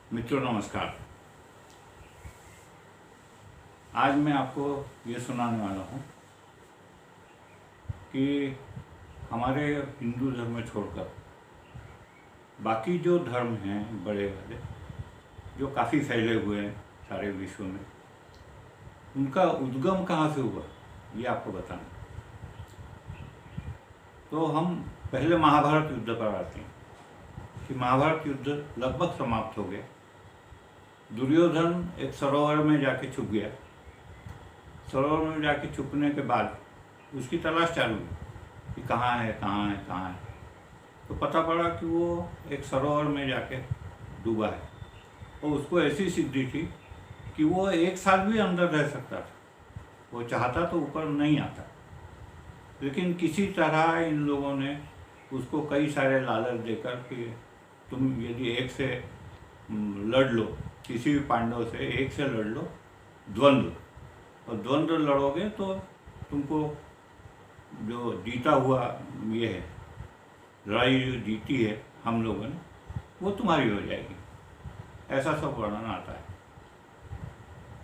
मित्रों नमस्कार। आज मैं आपको ये सुनाने वाला हूँ कि हमारे हिंदू धर्म में छोड़कर बाकी जो धर्म हैं बड़े वाले, जो काफ़ी फैले हुए हैं सारे विश्व में, उनका उद्गम कहाँ से हुआ ये आपको बताना। तो हम पहले महाभारत युद्ध पर आते हैं कि महाभारत युद्ध लगभग समाप्त हो गया। दुर्योधन एक सरोवर में जाके छुप गया। सरोवर में जाके छुपने के बाद उसकी तलाश चालू हुई कि कहाँ है कहाँ है कहाँ है। तो पता पड़ा कि वो एक सरोवर में जाके डूबा है और उसको ऐसी सिद्धि थी कि वो 1 साल भी अंदर रह सकता था। वो चाहता तो ऊपर नहीं आता, लेकिन किसी तरह इन लोगों ने उसको कई सारे लालच देकर कि तुम यदि एक से लड़ लो, किसी भी पांडव से एक से लड़ लो द्वंद्व, और द्वंद्व लड़ोगे तो तुमको जो जीता हुआ ये है लड़ाई जो जीती है हम लोगों ने, वो तुम्हारी हो जाएगी। ऐसा सब वर्णन आता है।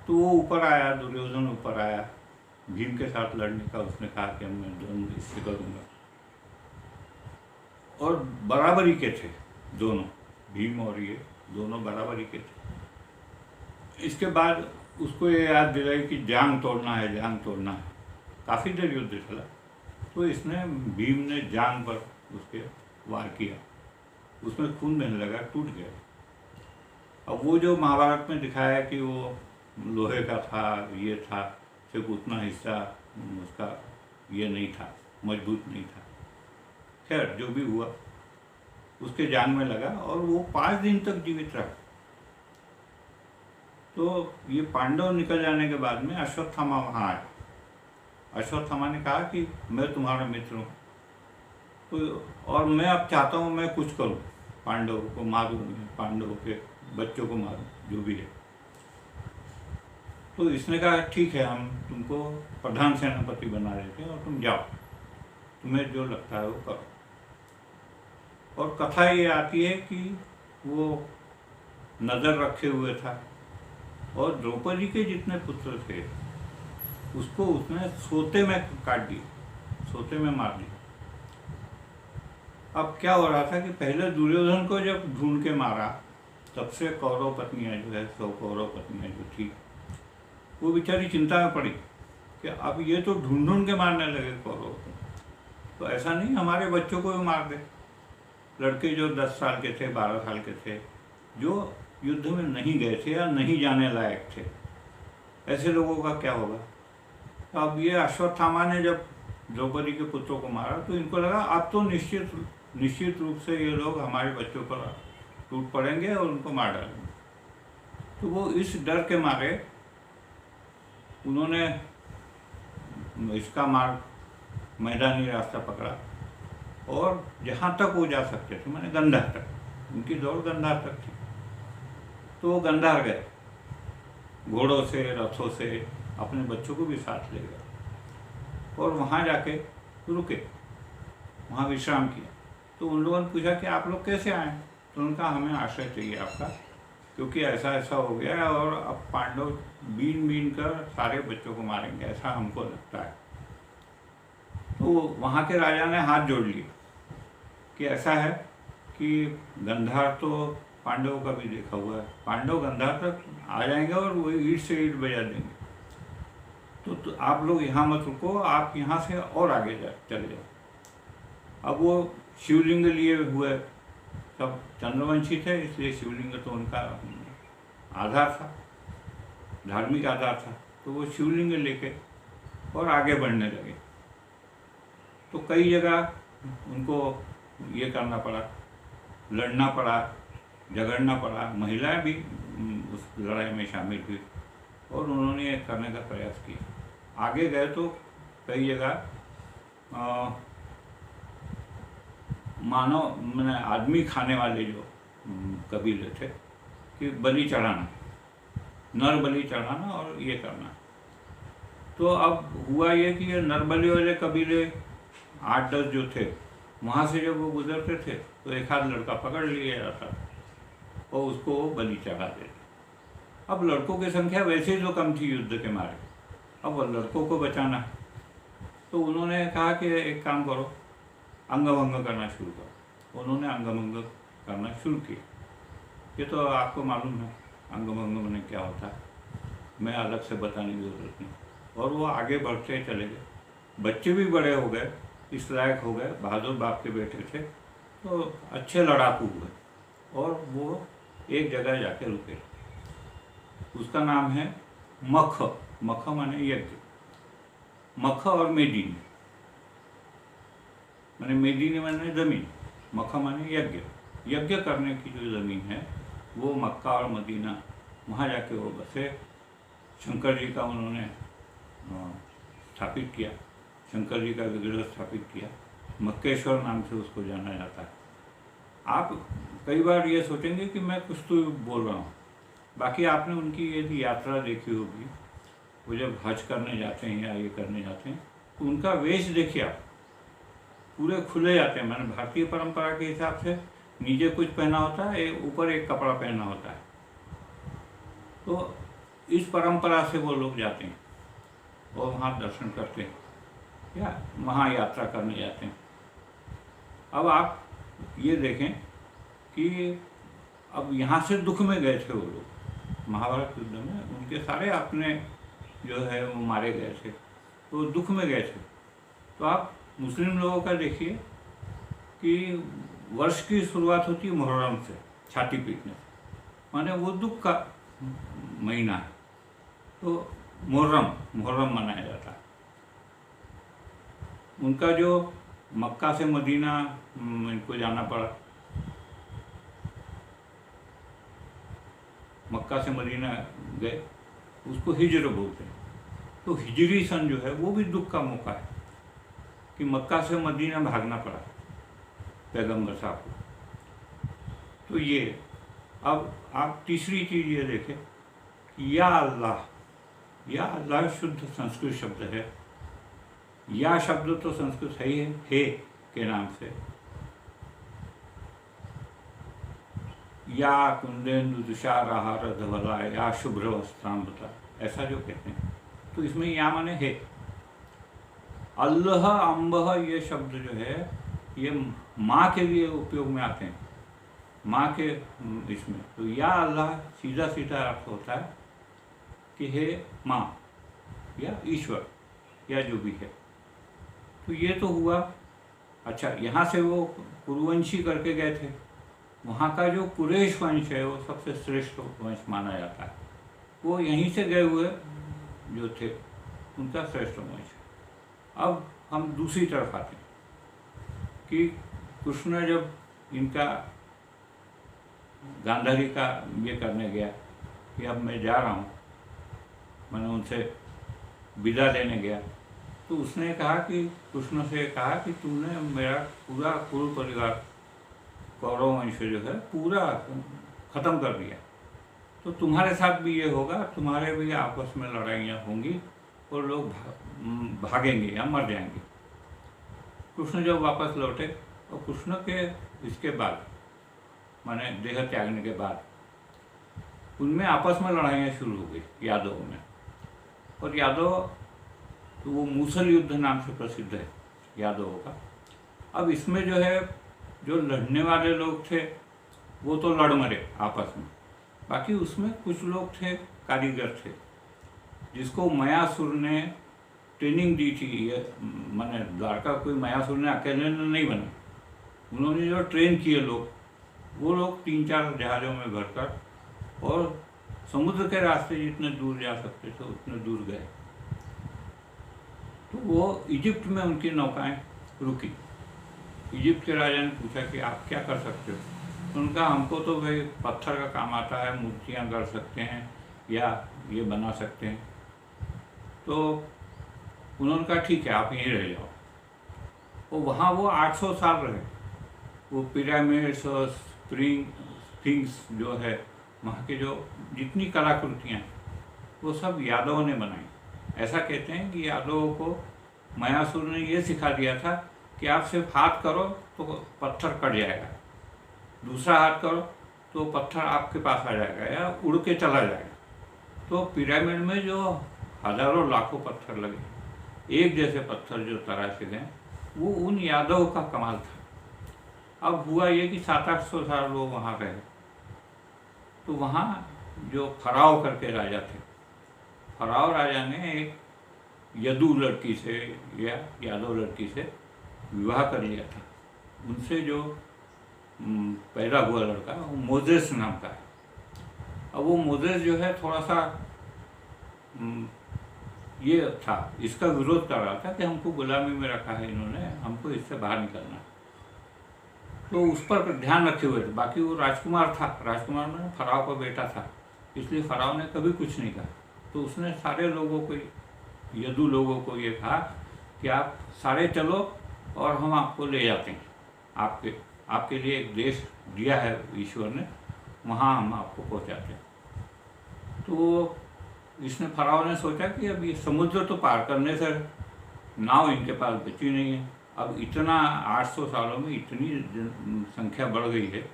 तो वो ऊपर आया, दुर्योधन ऊपर आया भीम के साथ लड़ने का। उसने कहा कि मैं द्वंद्व इससे करूँगा, और बराबरी के थे दोनों, भीम और ये दोनों बराबरी के थे। इसके बाद उसको ये याद दिलाई कि जांग तोड़ना है, जांग तोड़ना है। काफ़ी देर युद्ध चला, तो इसने भीम ने जांग पर उसके वार किया, उसमें खून बहने लगा, टूट गया। अब वो जो महाभारत में दिखाया कि वो लोहे का था, ये था, सिर्फ उतना हिस्सा उसका ये नहीं था, मजबूत नहीं था। खैर जो भी हुआ उसके जान में लगा और वो 5 दिन तक जीवित रहा। तो ये पांडव निकल जाने के बाद में अश्वत्थामा वहाँ आया। अश्वत्थामा ने कहा कि मैं तुम्हारा मित्र हूँ, तो और मैं अब चाहता हूँ मैं कुछ करूँ, पांडवों को मारूँ, पांडवों के बच्चों को मारूँ, जो भी है। तो इसने कहा ठीक है, हम तुमको प्रधान सेनापति बना देते हैं और तुम जाओ, तुम्हें जो लगता है वो करो। और कथा ये आती है कि वो नज़र रखे हुए था और द्रौपदी के जितने पुत्र थे उसको उसने सोते में काट दिया, सोते में मार दिया। अब क्या हो रहा था कि पहले दुर्योधन को जब ढूंढ के मारा, तब से कौरव पत्नियां जो है, 100 कौरव पत्नियां जो थी, वो बेचारी चिंता में पड़ी कि अब ये तो ढूंढ ढूंढ के मारने लगे कौरव को, तो ऐसा नहीं हमारे बच्चों को भी मार दे। लड़के जो 10 साल के थे, 12 साल के थे, जो युद्ध में नहीं गए थे या नहीं जाने लायक थे, ऐसे लोगों का क्या होगा। तो अब ये अश्वत्थामा ने जब द्रौपदी के पुत्रों को मारा तो इनको लगा अब तो निश्चित रूप से ये लोग हमारे बच्चों पर टूट पड़ेंगे और उनको मार डालेंगे। तो वो इस डर के मारे उन्होंने इसका मार्ग, मैदानी रास्ता पकड़ा और जहाँ तक वो जा सकते थे, मैंने गंधार तक, उनकी दौड़ गंधार तक थी, तो वो गंधार गए, घोड़ों से, रथों से, अपने बच्चों को भी साथ ले गए और वहाँ जाके रुके, वहाँ विश्राम किया। तो उन लोगों ने पूछा कि आप लोग कैसे आए? तो उनका हमें आश्रय चाहिए आपका, क्योंकि ऐसा ऐसा हो गया है और अब पांडव बीन बीन कर सारे बच्चों को मारेंगे, ऐसा हमको लगता है। तो वहाँ के राजा ने हाथ जोड़ लिए कि ऐसा है कि गंधार तो पांडवों का भी देखा हुआ है, पांडव गंधार तक आ जाएंगे और वो ईंट से ईंट बजा देंगे, तो आप लोग यहाँ मत रुको, आप यहाँ से और आगे चले जाओ। अब वो शिवलिंग लिए हुए, सब चंद्रवंशी थे, इसलिए शिवलिंग तो उनका आधार था, धार्मिक आधार था। तो वो शिवलिंग लेके और आगे बढ़ने लगे। तो कई जगह उनको ये करना पड़ा, लड़ना पड़ा, झगड़ना पड़ा। महिलाएं भी उस लड़ाई में शामिल हुई और उन्होंने ये करने का प्रयास किया। आगे गए तो कई जगह मानव मैंने आदमी खाने वाले जो कबीले थे कि बलि चढ़ाना, नर बलि चढ़ाना और ये करना। तो अब हुआ ये कि ये नर बलि वाले कबीले 8-10 जो थे, वहाँ से जब वो गुजरते थे तो एक आध लड़का पकड़ लिया जाता। और उसको वो बलि चढ़ा देते। अब लड़कों की संख्या वैसे ही तो कम थी युद्ध के मारे, अब लड़कों को बचाना है, तो उन्होंने कहा कि एक काम करो, अंगभंग करना शुरू करो। उन्होंने अंगभंग करना शुरू किया। ये तो आपको मालूम है अंगभंग में क्या होता है, मैं अलग से बताने की जरूरत नहीं। और वो आगे बढ़ते चले गए, बच्चे भी बड़े हो गए, इस लायक हो गए, बहादुर बाप के बेटे थे, तो अच्छे लड़ाकू हुए और वो एक जगह जाके रुके। उसका नाम है मख। मख माने यज्ञ, मख और मेदिनी माने, मेदिनी माने जमीन, मख माने यज्ञ। यज्ञ करने की जो ज़मीन है वो मक्का और मदीना, वहाँ जाके वो बसे। शंकर जी का उन्होंने स्थापित किया, शंकर जी का विग्रह स्थापित किया, मक्केश्वर नाम से उसको जाना जाता है। आप कई बार ये सोचेंगे कि मैं कुछ तो बोल रहा हूँ, बाकी आपने उनकी यदि यात्रा देखी होगी, वो जब हज करने जाते हैं या ये करने जाते हैं, तो उनका वेश देखिए आप, पूरे खुले जाते हैं। मैंने भारतीय परंपरा के हिसाब से नीचे कुछ पहना होता है, ऊपर एक कपड़ा पहना होता है, तो इस परंपरा से वो लोग जाते हैं और वहाँ दर्शन करते हैं या वहाँ यात्रा करने जाते हैं। अब आप ये देखें कि अब यहाँ से दुख में गए थे वो लोग, महाभारत युद्ध में उनके सारे अपने जो है वो मारे गए थे, तो दुख में गए थे। तो आप मुस्लिम लोगों का देखिए कि वर्ष की शुरुआत होती है मुहर्रम से, छाती पीटने से, माने वो दुख का महीना है, तो मुहर्रम मनाया जाता है। उनका जो मक्का से मदीना इनको जाना पड़ा, मक्का से मदीना गए, उसको हिजर बोलते हैं। तो हिजरी सन जो है वो भी दुख का मौका है कि मक्का से मदीना भागना पड़ा पैगंबर साहब को। तो ये अब आप तीसरी चीज़ ये देखें कि या अल्लाह शुद्ध संस्कृत शब्द है। या शब्द तो संस्कृत है ही है, हे के नाम से। या कुंदेन्दु तुषारहार धवला या शुभ्र वस्त्रांबता, ऐसा जो कहते हैं, तो इसमें या माने है। अल्लाह अम्बह ये शब्द जो है ये माँ के लिए उपयोग में आते हैं, माँ के इसमें। तो या अल्लाह सीधा सीधा अर्थ होता है कि हे माँ या ईश्वर या जो भी है। तो ये तो हुआ। अच्छा, यहाँ से वो कुरुवंशी करके गए थे, वहाँ का जो कुरैश वंश है वो सबसे श्रेष्ठ वंश माना जाता है। वो यहीं से गए हुए जो थे उनका श्रेष्ठ वंश है। अब हम दूसरी तरफ आते हैं कि कृष्ण जब इनका गांधारी का ये करने गया कि अब मैं जा रहा हूँ, मैंने उनसे विदा लेने गया, तो उसने कहा कि कृष्ण से कहा कि तूने मेरा पूरा कुरु परिवार कौरव वंश जो है पूरा ख़त्म कर दिया, तो तुम्हारे साथ भी ये होगा, तुम्हारे भी आपस में लड़ाइयाँ होंगी और लोग भागेंगे या मर जाएंगे। कृष्ण जब वापस लौटे और कृष्ण के इसके बाद माने देह त्यागने के बाद उनमें आपस में लड़ाइयाँ शुरू हो गई यादवों में। और यादव तो वो मूसल युद्ध नाम से प्रसिद्ध है यादवों का। अब इसमें जो है जो लड़ने वाले लोग थे वो तो लड़ मरे आपस में, बाकी उसमें कुछ लोग थे कारीगर थे जिसको मयासुर ने ट्रेनिंग दी थी। ये माने द्वारका कोई मयासुर ने अकेले नहीं बना, उन्होंने जो ट्रेन किए लोग, वो लोग 3-4 जहाज़ों में भरकर और समुद्र के रास्ते जितने दूर जा सकते थे उतने दूर गए। तो वो इजिप्ट में उनकी नौकाएं रुकी। इजिप्ट के राजा ने पूछा कि आप क्या कर सकते हो। उनका हमको तो भाई पत्थर का काम आता है, मूर्तियाँ कर सकते हैं या ये बना सकते हैं। तो उन्होंने कहा ठीक है आप यहीं रह जाओ। और वहाँ वो 800 साल रहे। वो पिरामिड्स और स्फिंक्स जो है वहाँ के जो जितनी कलाकृतियाँ वो सब यादवों ने बनाई। ऐसा कहते हैं कि यादवों को मयासुर ने ये सिखा दिया था कि आप सिर्फ हाथ करो तो पत्थर कट जाएगा, दूसरा हाथ करो तो पत्थर आपके पास आ जाएगा या उड़ के चला जाएगा। तो पिरामिड में जो हजारों लाखों पत्थर लगे, एक जैसे पत्थर जो तराशे गए, वो उन यादव का कमाल था। अब हुआ ये कि 700-800 साल लोग वहाँ रहे। तो वहाँ जो फराव करके राजा थे, फराव राजा ने एक यदु लड़की से या यादव लड़की से विवाह कर लिया था। उनसे जो पैदा हुआ लड़का वो मोजेस नाम का है। अब वो मोजेस जो है थोड़ा सा ये था, इसका विरोध कर रहा था कि हमको गुलामी में रखा है इन्होंने, हमको इससे बाहर निकलना है। तो उस पर ध्यान रखे हुए थे। बाकी वो राजकुमार था, राजकुमार में फराव का बेटा था, इसलिए फराव ने कभी कुछ नहीं कहा। तो उसने सारे लोगों को, यदु लोगों को ये कहा कि आप सारे चलो और हम आपको ले जाते हैं, आपके लिए एक देश दिया है ईश्वर ने, वहाँ हम आपको पहुँचाते हैं। तो इसने फराव ने सोचा कि अब ये समुद्र तो पार करने से नाव इनके पास बची नहीं है, अब इतना 800 सालों में इतनी संख्या बढ़ गई है,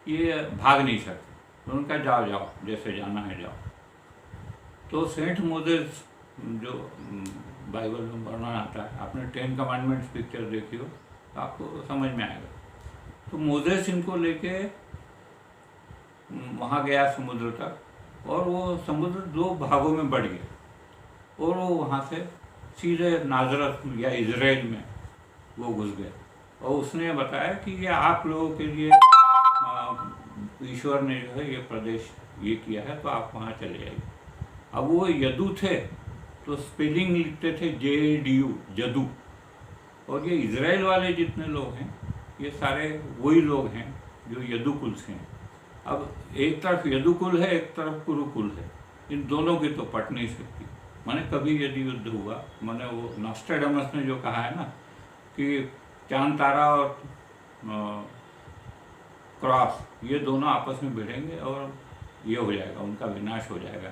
ये भाग नहीं सकते। तो उनका जाओ जैसे जाना है जाओ। तो सेंट मोजेस जो बाइबल में वर्णन आता है, आपने 10 कमांडमेंट्स पिक्चर देखी हो तो आपको समझ में आएगा। तो मोजेस इनको लेके वहाँ गया समुद्र तक, और वो समुद्र 2 भागों में बढ़ गया और वो वहाँ से सीधे नाजरत या इजराइल में वो घुस गए। और उसने बताया कि ये आप लोगों के लिए ईश्वर ने जो है ये प्रदेश ये किया है, तो आप वहाँ चले जाइए। अब वो यदु थे तो स्पेलिंग लिखते थे JDU, जदू। और ये इजराइल वाले जितने लोग हैं ये सारे वही लोग हैं जो यदुकुल से हैं। अब एक तरफ यदुकुल है, एक तरफ कुरुकुल है, इन दोनों की तो पट नहीं सकती। माने कभी यदि युद्ध हुआ, माने वो नॉस्ट्रेडमस ने जो कहा है ना कि चांद तारा और क्रॉस ये दोनों आपस में भिड़ेंगे और ये हो जाएगा, उनका विनाश हो जाएगा,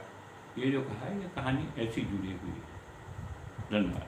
ये जो कहा है ये कहानी ऐसी जुड़ी हुई है। धन्यवाद।